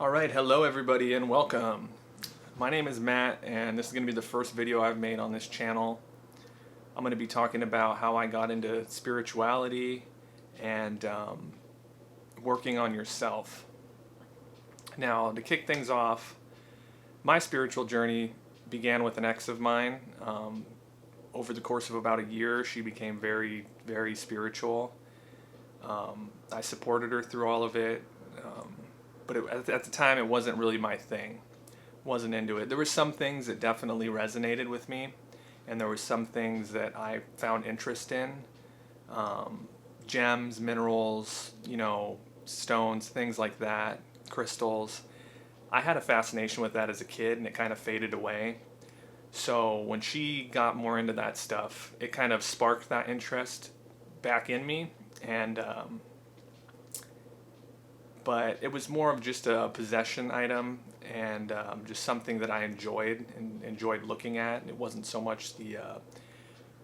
All right, hello everybody and welcome. My name is Matt and this is going to be the first video I've made on this channel. I'm going to be talking about how I got into spirituality and working on yourself. Now, to kick things off, my spiritual journey began with an ex of mine. Over the course of about a year, she became very, very spiritual. I supported her through all of it. But at the time, it wasn't really my thing. Wasn't into it. There were some things that definitely resonated with me, and there were some things that I found interest in. Gems, minerals, stones, things like that, crystals. I had a fascination with that as a kid, and it kind of faded away. So when she got more into that stuff, it kind of sparked that interest back in me, and but it was more of just a possession item and just something that I enjoyed and enjoyed looking at. It wasn't so much the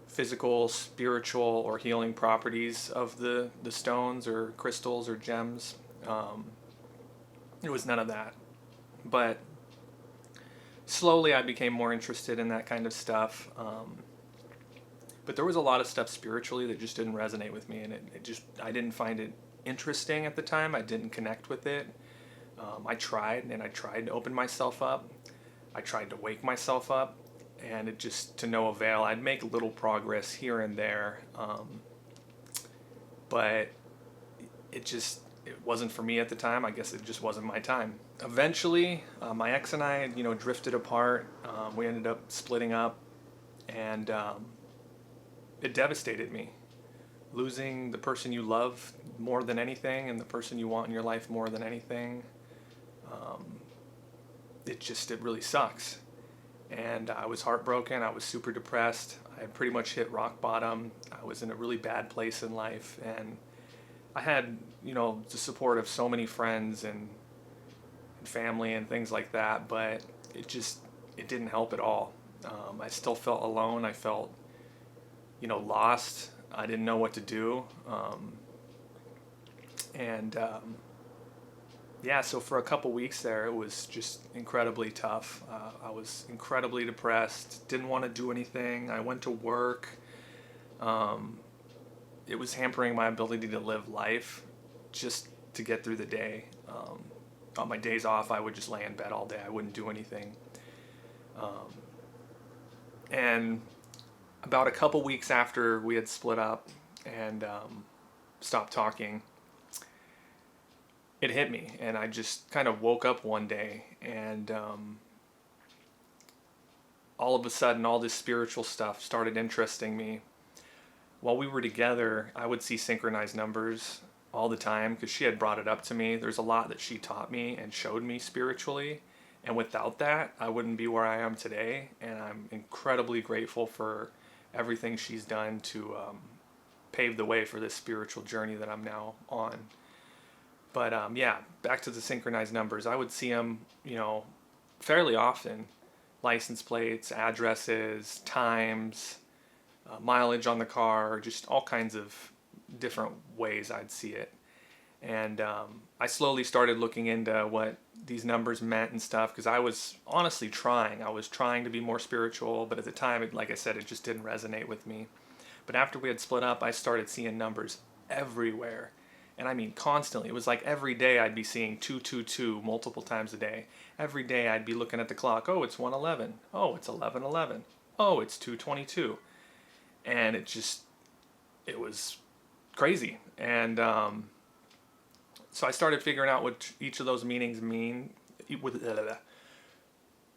physical, spiritual, or healing properties of the stones or crystals or gems. It was none of that. But slowly I became more interested in that kind of stuff. But there was a lot of stuff spiritually that just didn't resonate with me, and I didn't find it interesting at the time. I didn't connect with it. I tried to open myself up. I tried to wake myself up, and it just to no avail. I'd make little progress here and there, but it wasn't for me at the time. I guess it just wasn't my time. Eventually, my ex and I, drifted apart. We ended up splitting up, and it devastated me. Losing the person you love more than anything and the person you want in your life more than anything, it really sucks. And I was heartbroken. I was super depressed. I had pretty much hit rock bottom. I was in a really bad place in life, and I had the support of so many friends and family and things like that, but it didn't help at all. I still felt alone. I felt lost. I didn't know what to do. So for a couple weeks there, it was just incredibly tough. I was incredibly depressed, didn't want to do anything. I went to work. It was hampering my ability to live life just to get through the day. On my days off, I would just lay in bed all day. I wouldn't do anything. And about a couple weeks after we had split up and stopped talking, it hit me, and I just kind of woke up one day, and all of a sudden all this spiritual stuff started interesting me. While we were together, I would see synchronized numbers all the time because she had brought it up to me. There's a lot that she taught me and showed me spiritually, and without that, I wouldn't be where I am today, and I'm incredibly grateful for everything she's done to pave the way for this spiritual journey that I'm now on. But back to the synchronized numbers. I would see them, fairly often. License plates, addresses, times, mileage on the car, just all kinds of different ways I'd see it. And I slowly started looking into what these numbers meant and stuff, because I was honestly trying. I was trying to be more spiritual, but at the time, like I said, it just didn't resonate with me. But after we had split up, I started seeing numbers everywhere. And I mean constantly. It was like every day I'd be seeing 222 multiple times a day. Every day I'd be looking at the clock. Oh, it's 1:11. Oh, it's 11:11. Oh, it's 2:22. And it was crazy. And so I started figuring out what each of those meanings mean,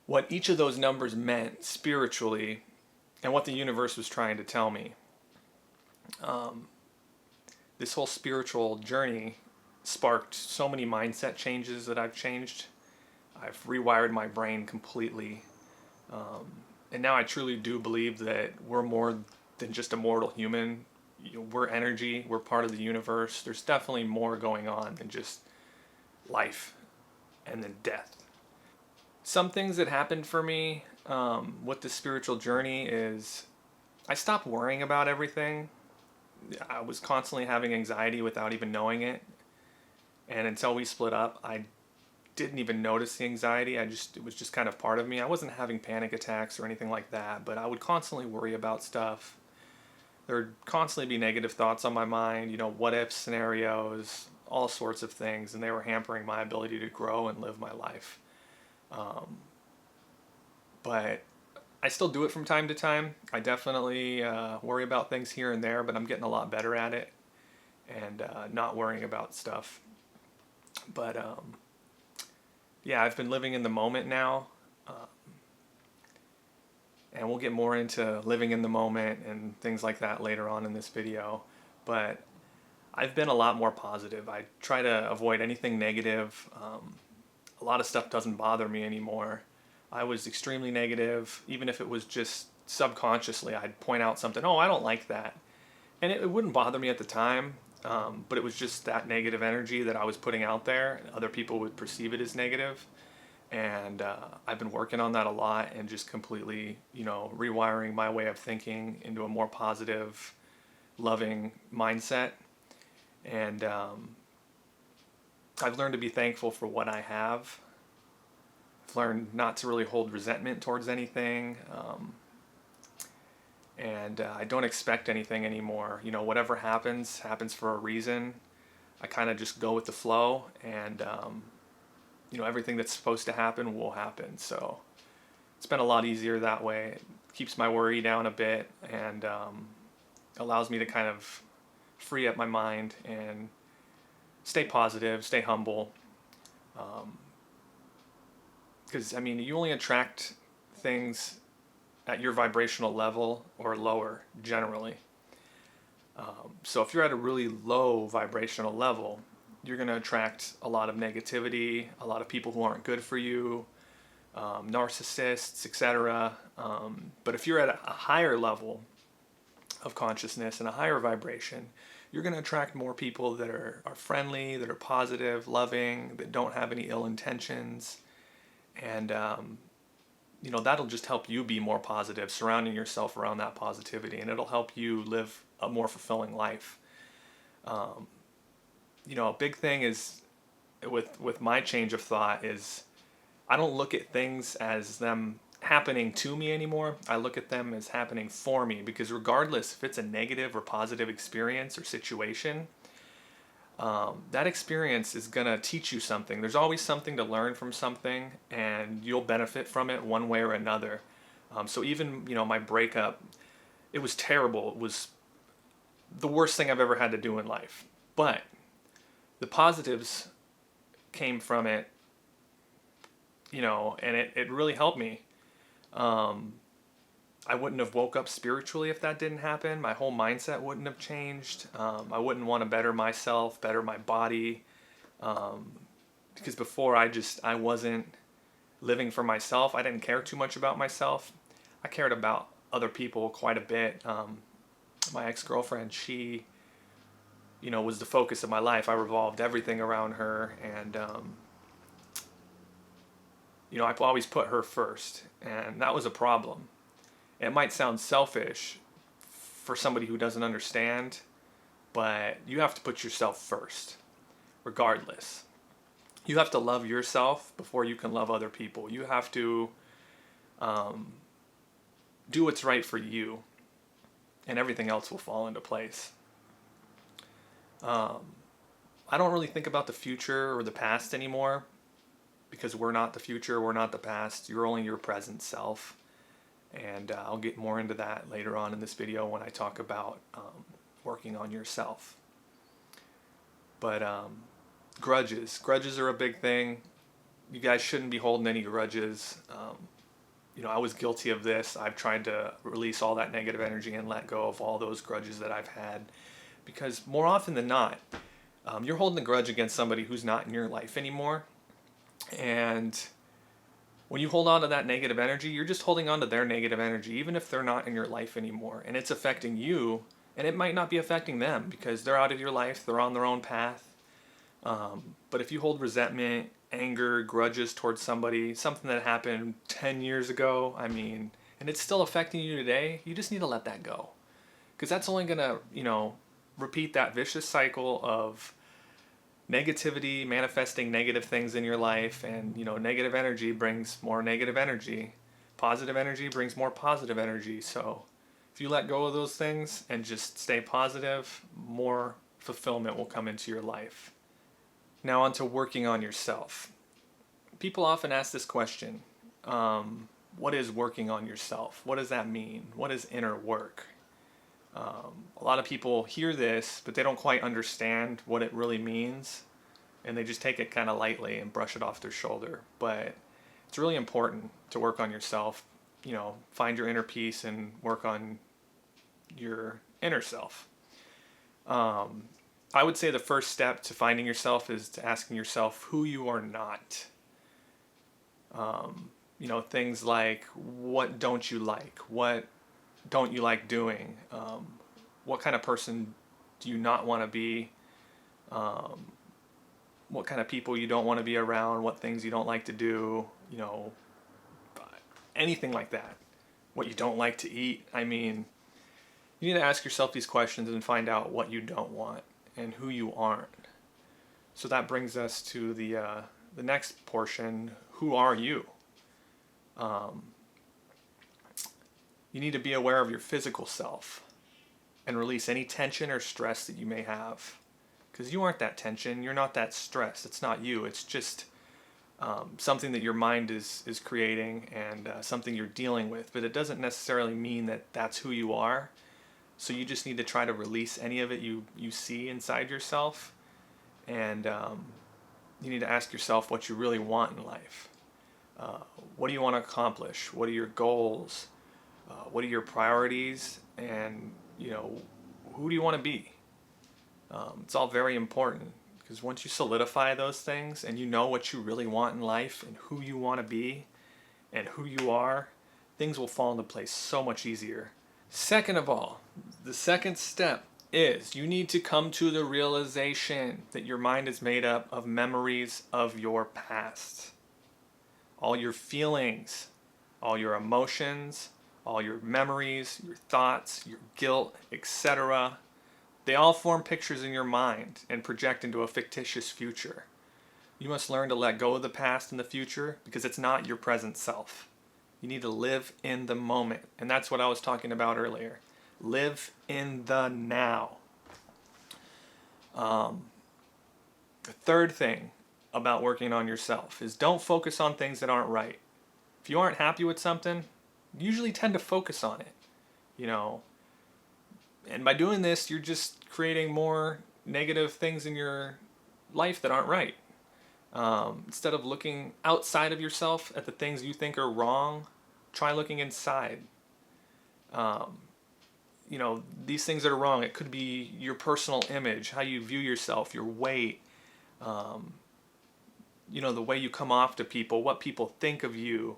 what each of those numbers meant spiritually, and what the universe was trying to tell me. This whole spiritual journey sparked so many mindset changes that I've changed. I've rewired my brain completely. And now I truly do believe that we're more than just a mortal human. We're energy, we're part of the universe. There's definitely more going on than just life and then death. Some things that happened for me with the spiritual journey is I stopped worrying about everything. I was constantly having anxiety without even knowing it. And until we split up, I didn't even notice the anxiety. It was just kind of part of me. I wasn't having panic attacks or anything like that, but I would constantly worry about stuff. There'd constantly be negative thoughts on my mind, what if scenarios, all sorts of things, and they were hampering my ability to grow and live my life. But I still do it from time to time. I definitely worry about things here and there, but I'm getting a lot better at it and not worrying about stuff. But yeah, I've been living in the moment now. And we'll get more into living in the moment and things like that later on in this video. But I've been a lot more positive. I try to avoid anything negative. A lot of stuff doesn't bother me anymore. I was extremely negative, even if it was just subconsciously. I'd point out something, oh, I don't like that. And it wouldn't bother me at the time, but it was just that negative energy that I was putting out there. And other people would perceive it as negative. And I've been working on that a lot and just completely, rewiring my way of thinking into a more positive, loving mindset. And I've learned to be thankful for what I have. I've learned not to really hold resentment towards anything. And I don't expect anything anymore. Whatever happens for a reason. I kind of just go with the flow, and everything that's supposed to happen will happen. So it's been a lot easier that way. It keeps my worry down a bit and allows me to kind of free up my mind and stay positive, stay humble. Because, you only attract things at your vibrational level or lower, generally. So if you're at a really low vibrational level, you're going to attract a lot of negativity, a lot of people who aren't good for you, narcissists, etc. But if you're at a higher level of consciousness and a higher vibration, you're going to attract more people that are friendly, that are positive, loving, that don't have any ill intentions. And, that'll just help you be more positive, surrounding yourself around that positivity, and it'll help you live a more fulfilling life. A big thing is with my change of thought is I don't look at things as them happening to me anymore. I look at them as happening for me, because regardless if it's a negative or positive experience or situation, that experience is going to teach you something. There's always something to learn from something, and you'll benefit from it one way or another. So even, my breakup, it was terrible. It was the worst thing I've ever had to do in life. But the positives came from it, and it really helped me. I wouldn't have woke up spiritually if that didn't happen. My whole mindset wouldn't have changed. I wouldn't want to better myself, better my body. Because before I wasn't living for myself. I didn't care too much about myself. I cared about other people quite a bit. My ex-girlfriend, she, was the focus of my life. I revolved everything around her, and, I always put her first, and that was a problem. It might sound selfish for somebody who doesn't understand, but you have to put yourself first, regardless. You have to love yourself before you can love other people. You have to do what's right for you, and everything else will fall into place. I don't really think about the future or the past anymore, because we're not the future, we're not the past. You're only your present self. And I'll get more into that later on in this video when I talk about working on yourself. But grudges are a big thing. You guys shouldn't be holding any grudges. I was guilty of this. I've tried to release all that negative energy and let go of all those grudges that I've had, because more often than not, you're holding a grudge against somebody who's not in your life anymore. And when you hold on to that negative energy, you're just holding on to their negative energy, even if they're not in your life anymore. And it's affecting you, and it might not be affecting them because they're out of your life, they're on their own path. But if you hold resentment, anger, grudges towards somebody, something that happened 10 years ago, and it's still affecting you today, you just need to let that go. Because that's only going to, repeat that vicious cycle of Negativity, manifesting negative things in your life, and negative energy brings more negative energy. Positive energy brings more positive energy. So if you let go of those things and just stay positive, more fulfillment will come into your life. Now on to working on yourself. People often ask this question, what is working on yourself? What does that mean? What is inner work? A lot of people hear this, but they don't quite understand what it really means, and they just take it kind of lightly and brush it off their shoulder. But it's really important to work on yourself, find your inner peace and work on your inner self. I would say the first step to finding yourself is to asking yourself who you are not. Things like, what don't you like? What don't you like doing? What kind of person do you not want to be? What kind of people you don't want to be around? What things you don't like to do? Anything like that. What you don't like to eat. I mean, you need to ask yourself these questions and find out what you don't want and who you aren't. So that brings us to the next portion. Who are you? You need to be aware of your physical self and release any tension or stress that you may have. Because you aren't that tension, you're not that stress. It's not you, it's just something that your mind is creating and something you're dealing with. But it doesn't necessarily mean that that's who you are. So you just need to try to release any of it you see inside yourself. And you need to ask yourself what you really want in life. What do you want to accomplish? What are your goals? What are your priorities? And, who do you want to be? It's all very important, because once you solidify those things and you know what you really want in life and who you want to be and who you are, things will fall into place so much easier. Second of all, the second step is you need to come to the realization that your mind is made up of memories of your past. All your feelings, all your emotions, all your memories, your thoughts, your guilt, etc., they all form pictures in your mind and project into a fictitious future. You must learn to let go of the past and the future because it's not your present self. You need to live in the moment. And that's what I was talking about earlier. Live in the now. The third thing about working on yourself is don't focus on things that aren't right. If you aren't happy with something, you usually tend to focus on it. And by doing this, you're just creating more negative things in your life that aren't right. Instead of looking outside of yourself at the things you think are wrong, try looking inside. These things that are wrong, it could be your personal image, how you view yourself, your weight, the way you come off to people, what people think of you.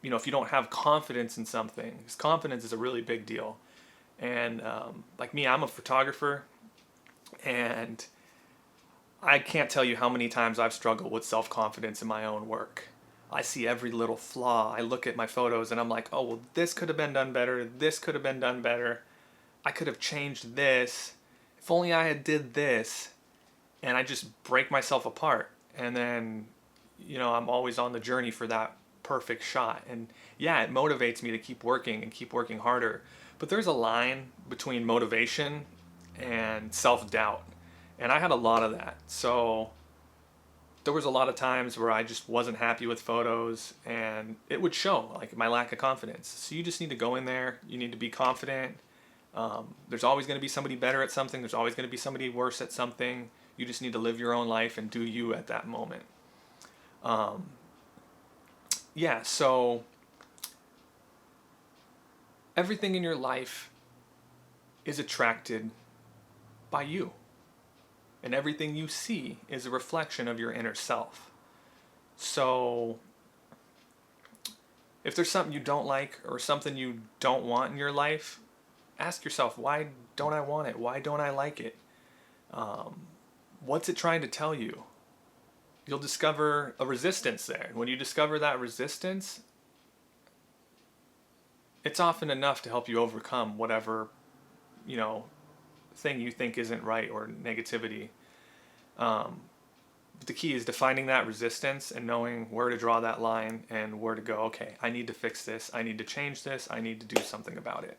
If you don't have confidence in something, because confidence is a really big deal. And like me, I'm a photographer, and I can't tell you how many times I've struggled with self-confidence in my own work. I see every little flaw. I look at my photos and I'm like, oh, well, this could have been done better. This could have been done better. I could have changed this. If only I had did this. And I just break myself apart. And then, I'm always on the journey for that perfect shot. And yeah, it motivates me to keep working and keep working harder. But there's a line between motivation and self-doubt. And I had a lot of that. So there was a lot of times where I just wasn't happy with photos, and it would show, like, my lack of confidence. So you just need to go in there. You need to be confident. There's always going to be somebody better at something. There's always going to be somebody worse at something. You just need to live your own life and do you at that moment. So everything in your life is attracted by you. And everything you see is a reflection of your inner self. So if there's something you don't like or something you don't want in your life, ask yourself, why don't I want it? Why don't I like it? What's it trying to tell you? You'll discover a resistance there. And when you discover that resistance, it's often enough to help you overcome whatever, thing you think isn't right or negativity. But the key is defining that resistance and knowing where to draw that line and where to go. Okay, I need to fix this. I need to change this. I need to do something about it.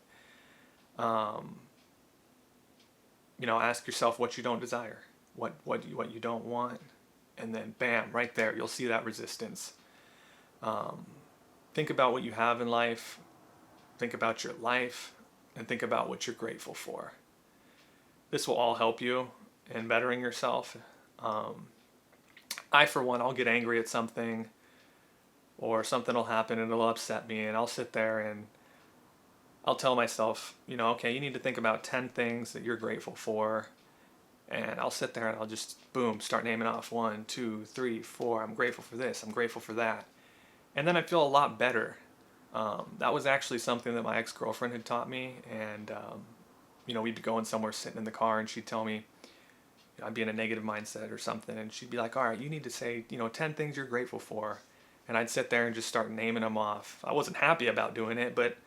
Ask yourself what you don't desire, what you don't want, and then bam, right there, you'll see that resistance. Think about what you have in life. Think about your life, and think about what you're grateful for. This will all help you in bettering yourself. I, for one, I'll get angry at something, or something will happen and it'll upset me, and I'll sit there and I'll tell myself, okay, you need to think about 10 things that you're grateful for. And I'll sit there and I'll just, boom, start naming off 1, 2, 3, 4. I'm grateful for this. I'm grateful for that. And then I feel a lot better. That was actually something that my ex-girlfriend had taught me. And, we'd be going somewhere sitting in the car and she'd tell me, I'd be in a negative mindset or something. And she'd be like, all right, you need to say, 10 things you're grateful for. And I'd sit there and just start naming them off. I wasn't happy about doing it, but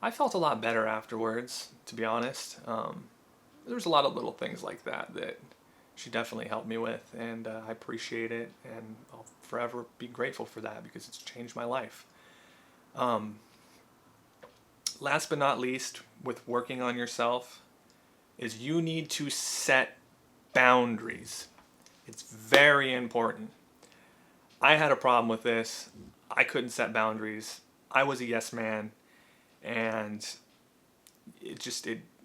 I felt a lot better afterwards, to be honest. There was a lot of little things like that she definitely helped me with, and I appreciate it, and I'll forever be grateful for that because it's changed my life. Last but not least, with working on yourself, is you need to set boundaries. It's very important. I had a problem with this. I couldn't set boundaries. I was a yes man. And it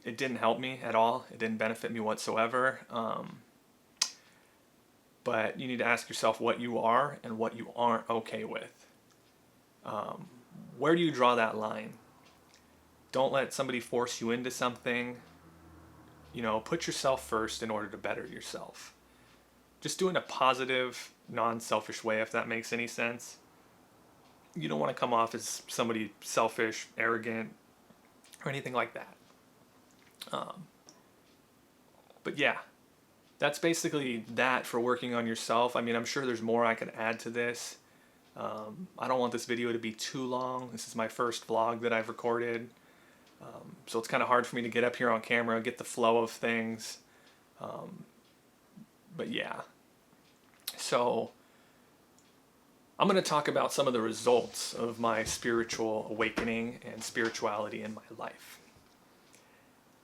didn't help me at all. It didn't benefit me whatsoever. But you need to ask yourself what you are and what you aren't okay with. Where do you draw that line? Don't let somebody force you into something. Put yourself first in order to better yourself. Just do it in a positive, non-selfish way, if that makes any sense. You don't want to come off as somebody selfish, arrogant, or anything like that. But yeah, that's basically that for working on yourself. I mean, I'm sure there's more I could add to this. I don't want this video to be too long. This is my first vlog that I've recorded. So it's kind of hard for me to get up here on camera, get the flow of things. But yeah. So I'm going to talk about some of the results of my spiritual awakening and spirituality in my life.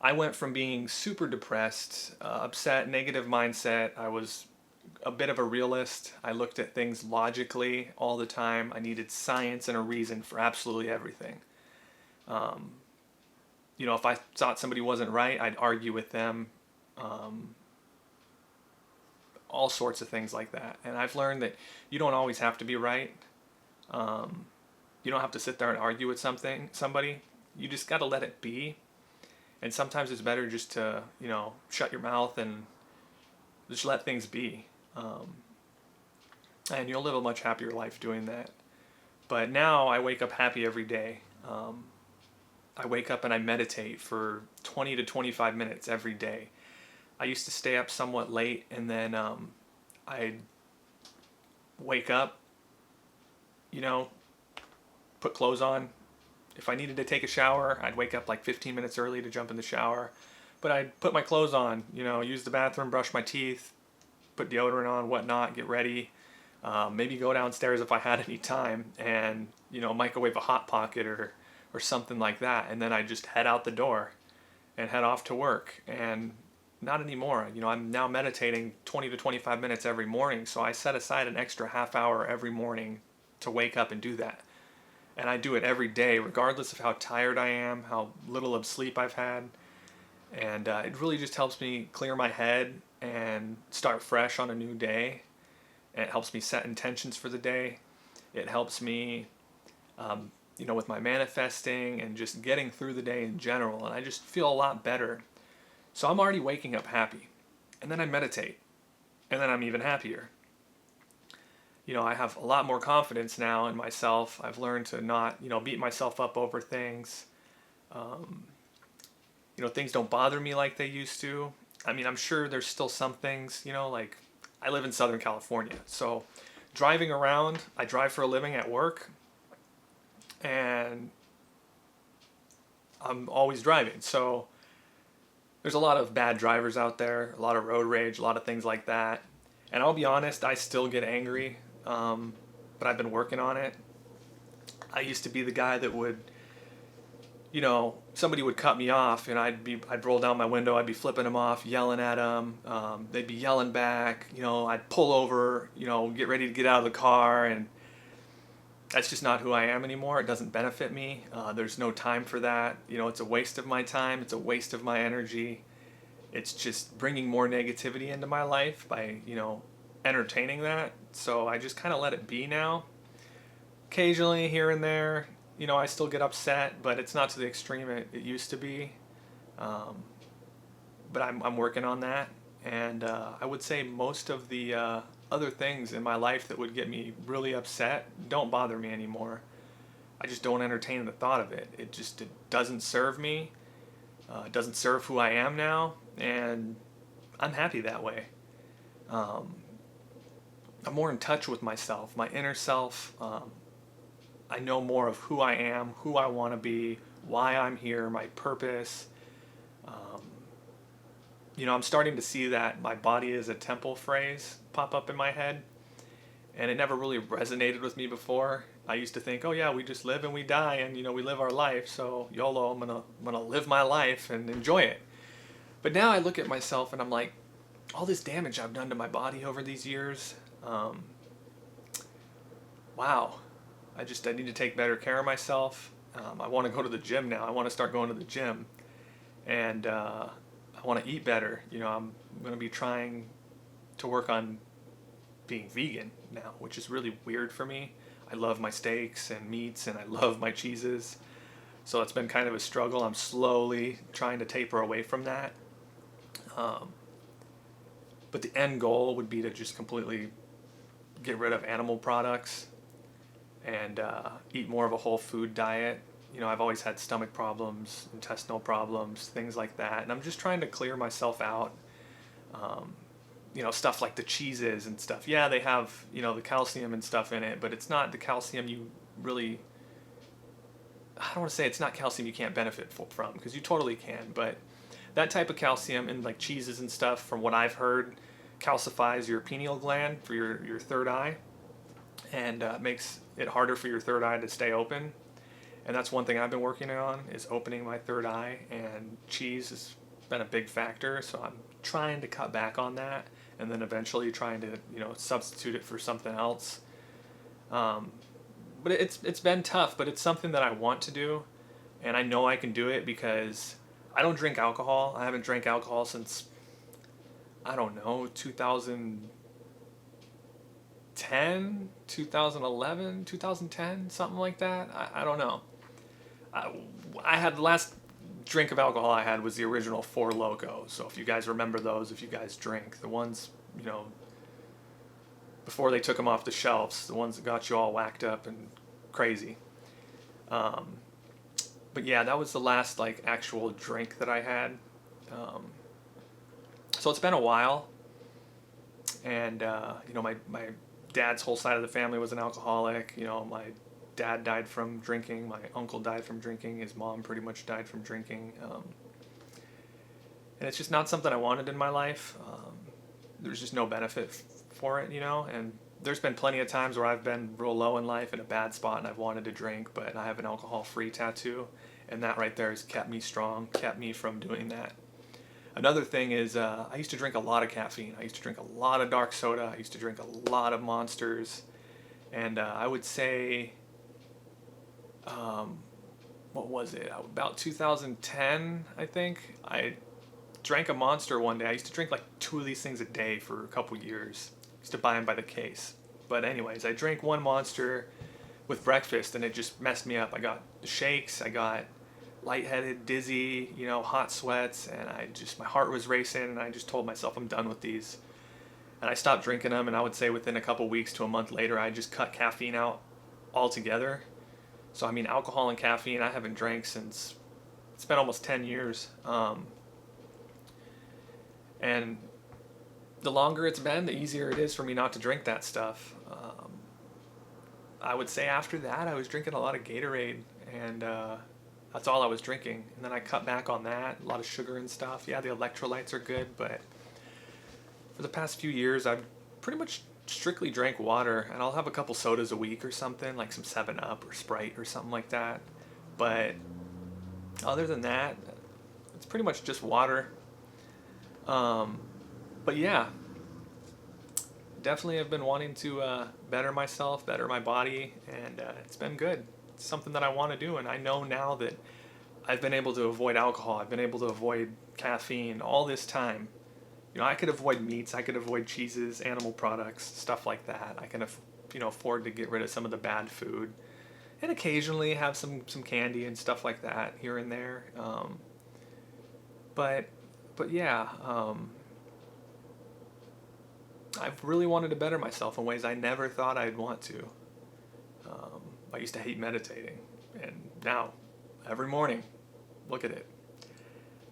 I went from being super depressed, upset, negative mindset. I was a bit of a realist. I looked at things logically all the time. I needed science and a reason for absolutely everything. If I thought somebody wasn't right, I'd argue with them. All sorts of things like that. And I've learned that you don't always have to be right. You don't have to sit there and argue with somebody. You just got to let it be. And sometimes it's better just to, shut your mouth and just let things be. And you'll live a much happier life doing that. But now I wake up happy every day. I wake up and I meditate for 20 to 25 minutes every day. I used to stay up somewhat late, and then I'd wake up, put clothes on. If I needed to take a shower, I'd wake up like 15 minutes early to jump in the shower. But I'd put my clothes on, use the bathroom, brush my teeth, put deodorant on, whatnot, get ready. Maybe go downstairs if I had any time and, microwave a Hot Pocket or something like that. And then I'd just head out the door and head off to work. And not anymore. I'm now meditating 20 to 25 minutes every morning, so I set aside an extra half hour every morning to wake up and do that. And I do it every day, regardless of how tired I am, how little of sleep I've had. And it really just helps me clear my head and start fresh on a new day. And it helps me set intentions for the day. It helps me, with my manifesting and just getting through the day in general. And I just feel a lot better. So I'm already waking up happy. And then I meditate. And then I'm even happier. I have a lot more confidence now in myself. I've learned to not, beat myself up over things. Things don't bother me like they used to. I mean, I'm sure there's still some things, like I live in Southern California. So driving around, I drive for a living at work. And I'm always driving. So there's a lot of bad drivers out there, a lot of road rage, a lot of things like that. And I'll be honest, I still get angry, but I've been working on it. I used to be the guy that would, somebody would cut me off, and I'd roll down my window, I'd be flipping them off, yelling at them. They'd be yelling back. I'd pull over, get ready to get out of the car, and that's just not who I am anymore. It doesn't benefit me. There's no time for that. It's a waste of my time. It's a waste of my energy. It's just bringing more negativity into my life by, entertaining that. So I just kind of let it be now. Occasionally, here and there, I still get upset, but it's not to the extreme it used to be. But I'm working on that. And I would say most of the other things in my life that would get me really upset don't bother me anymore. I just don't entertain the thought of it. It doesn't serve me. It doesn't serve who I am now, and I'm happy that way. I'm more in touch with myself, my inner self. I know more of who I am, who I want to be, why I'm here, my purpose. I'm starting to see that my body is a temple phrase pop up in my head, and it never really resonated with me before. I used to think, oh yeah, we just live and we die, and we live our life, so YOLO, I'm gonna live my life and enjoy it. But now I look at myself and I'm like, all this damage I've done to my body over these years, wow, I need to take better care of myself. I want to go to the gym now. I want to start going to the gym, and I want to eat better. I'm going to be trying to work on being vegan now, which is really weird for me. I love my steaks and meats, and I love my cheeses. So it's been kind of a struggle. I'm slowly trying to taper away from that. But the end goal would be to just completely get rid of animal products and eat more of a whole food diet. I've always had stomach problems, intestinal problems, things like that. And I'm just trying to clear myself out. Stuff like the cheeses and stuff. Yeah, they have, the calcium and stuff in it, but it's not the calcium you really, I don't want to say it's not calcium you can't benefit from, because you totally can, but that type of calcium in like cheeses and stuff, from what I've heard, calcifies your pineal gland for your third eye, and makes it harder for your third eye to stay open. And that's one thing I've been working on, is opening my third eye, and cheese has been a big factor, so I'm trying to cut back on that, and then eventually trying to substitute it for something else. But it's been tough, but it's something that I want to do, and I know I can do it because I don't drink alcohol. I haven't drank alcohol since, I don't know, 2010, 2011, 2010, something like that. I don't know. I had the last drink of alcohol I had was the original Four Loko. So if you guys remember those, if you guys drink, the ones, before they took them off the shelves, the ones that got you all whacked up and crazy. But yeah, that was the last like actual drink that I had. So it's been a while, and my dad's whole side of the family was an alcoholic. My dad died from drinking, my uncle died from drinking, his mom pretty much died from drinking, and it's just not something I wanted in my life. There's just no benefit for it, and there's been plenty of times where I've been real low in life, in a bad spot, and I've wanted to drink, but I have an alcohol-free tattoo, and that right there has kept me strong, kept me from doing that. Another thing is, I used to drink a lot of caffeine. I used to drink a lot of dark soda. I used to drink a lot of Monsters. And I would say, what was it? About 2010, I think. I drank a Monster one day. I used to drink like 2 of these things a day for a couple years. I used to buy them by the case. But anyways, I drank one Monster with breakfast, and it just messed me up. I got the shakes. I got lightheaded, dizzy, hot sweats, and my heart was racing, and I just told myself I'm done with these. And I stopped drinking them, and I would say within a couple weeks to a month later, I just cut caffeine out altogether. So alcohol and caffeine I haven't drank since, it's been almost 10 years. And the longer it's been, the easier it is for me not to drink that stuff. I would say after that, I was drinking a lot of Gatorade, and that's all I was drinking. And then I cut back on that, a lot of sugar and stuff. Yeah, the electrolytes are good, but for the past few years, I've pretty much strictly drank water, and I'll have a couple sodas a week or something, like some 7 Up or Sprite or something like that. But other than that, it's pretty much just water. Um, but yeah, definitely have been wanting to better myself, better my body, and it's been good. It's something that I want to do, and I know now that I've been able to avoid alcohol, I've been able to avoid caffeine all this time. You know, I could avoid meats, I could avoid cheeses, animal products, stuff like that. I can, afford to get rid of some of the bad food, and occasionally have some candy and stuff like that here and there. But but yeah, I've really wanted to better myself in ways I never thought I'd want to. I used to hate meditating, and now every morning, look at it.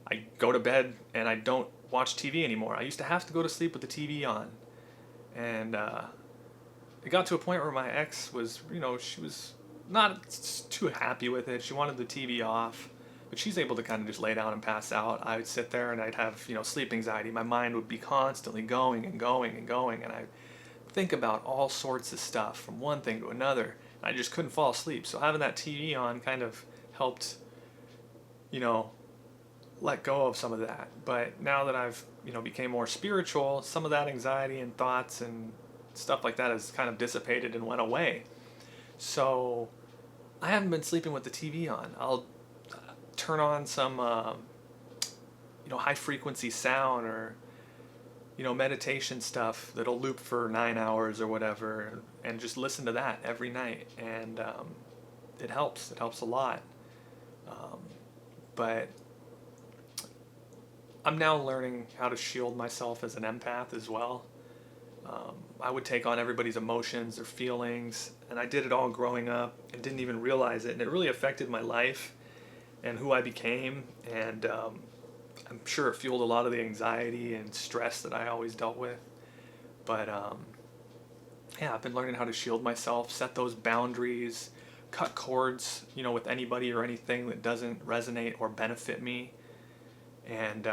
I go to bed and I don't watch TV anymore. I used to have to go to sleep with the TV on, and it got to a point where my ex was, she was not too happy with it. She wanted the TV off, but she's able to kind of just lay down and pass out. I would sit there and I'd have, sleep anxiety. My mind would be constantly going and going and going, and I'd think about all sorts of stuff from one thing to another. And I just couldn't fall asleep. So having that TV on kind of helped, let go of some of that. But now that I've, became more spiritual, some of that anxiety and thoughts and stuff like that has kind of dissipated and went away. So I haven't been sleeping with the TV on. I'll turn on some, high frequency sound or, meditation stuff that'll loop for 9 hours or whatever, and just listen to that every night. And it helps. It helps a lot. But I'm now learning how to shield myself as an empath as well. I would take on everybody's emotions, their feelings, and I did it all growing up and didn't even realize it. And it really affected my life and who I became. And I'm sure it fueled a lot of the anxiety and stress that I always dealt with. But yeah, I've been learning how to shield myself, set those boundaries, cut cords, with anybody or anything that doesn't resonate or benefit me. And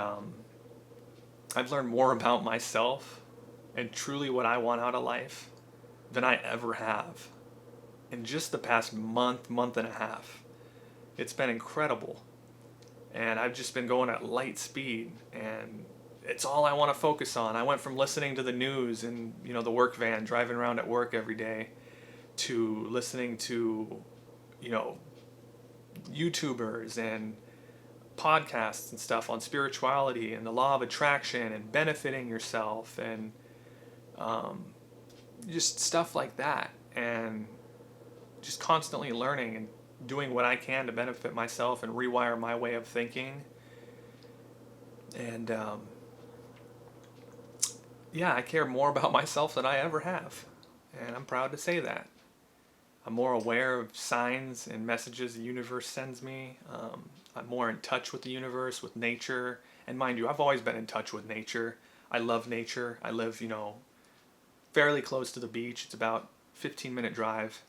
I've learned more about myself and truly what I want out of life than I ever have in just the past month and a half. It's been incredible. And I've just been going at light speed, and it's all I want to focus on. I went from listening to the news and, the work van, driving around at work every day, to listening to, YouTubers and podcasts and stuff on spirituality and the law of attraction and benefiting yourself and just stuff like that, and just constantly learning and doing what I can to benefit myself and rewire my way of thinking. And yeah, I care more about myself than I ever have, and I'm proud to say that. I'm more aware of signs and messages the universe sends me. I'm more in touch with the universe, with nature. And mind you, I've always been in touch with nature. I love nature. I live, fairly close to the beach. It's about 15-minute drive.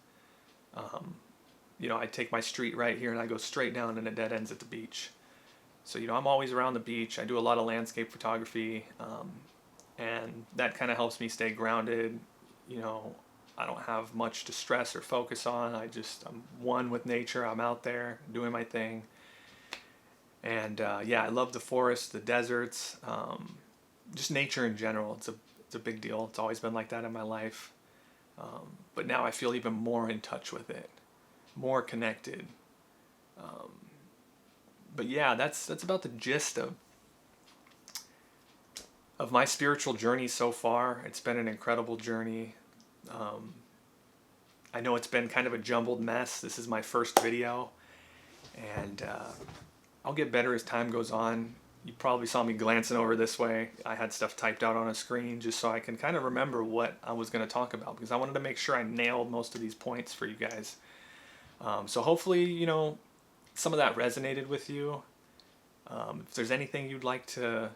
I take my street right here and I go straight down and it dead ends at the beach. So, I'm always around the beach. I do a lot of landscape photography. And that kind of helps me stay grounded. I don't have much to stress or focus on. I'm one with nature. I'm out there doing my thing. And yeah, I love the forests, the deserts, just nature in general. It's a big deal. It's always been like that in my life. But now I feel even more in touch with it, more connected. But yeah, that's about the gist of my spiritual journey so far. It's been an incredible journey. I know it's been kind of a jumbled mess. This is my first video, and I'll get better as time goes on. You probably saw me glancing over this way. I had stuff typed out on a screen just so I can kind of remember what I was going to talk about, because I wanted to make sure I nailed most of these points for you guys. So hopefully, some of that resonated with you. If there's anything you'd like to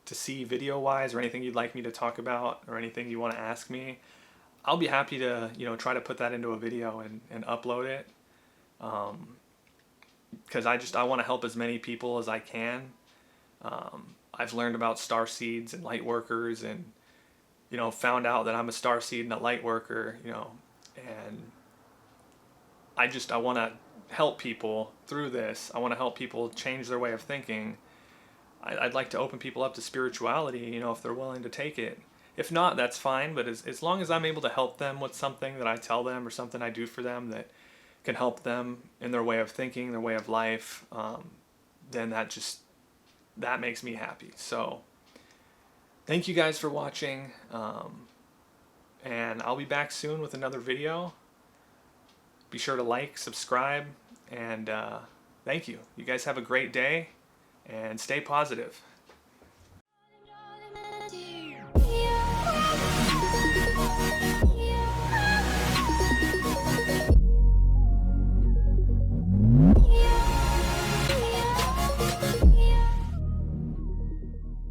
see video-wise, or anything you'd like me to talk about, or anything you want to ask me, I'll be happy to, try to put that into a video and upload it. Because I want to help as many people as I can. I've learned about star seeds and light workers and, found out that I'm a starseed and a light worker, and I want to help people through this. I want to help people change their way of thinking. I'd like to open people up to spirituality, if they're willing to take it. If not, that's fine, but as long as I'm able to help them with something that I tell them or something I do for them that can help them in their way of thinking, their way of life, then that makes me happy. So thank you guys for watching, and I'll be back soon with another video. Be sure to like, subscribe, and thank you. You guys have a great day, and stay positive.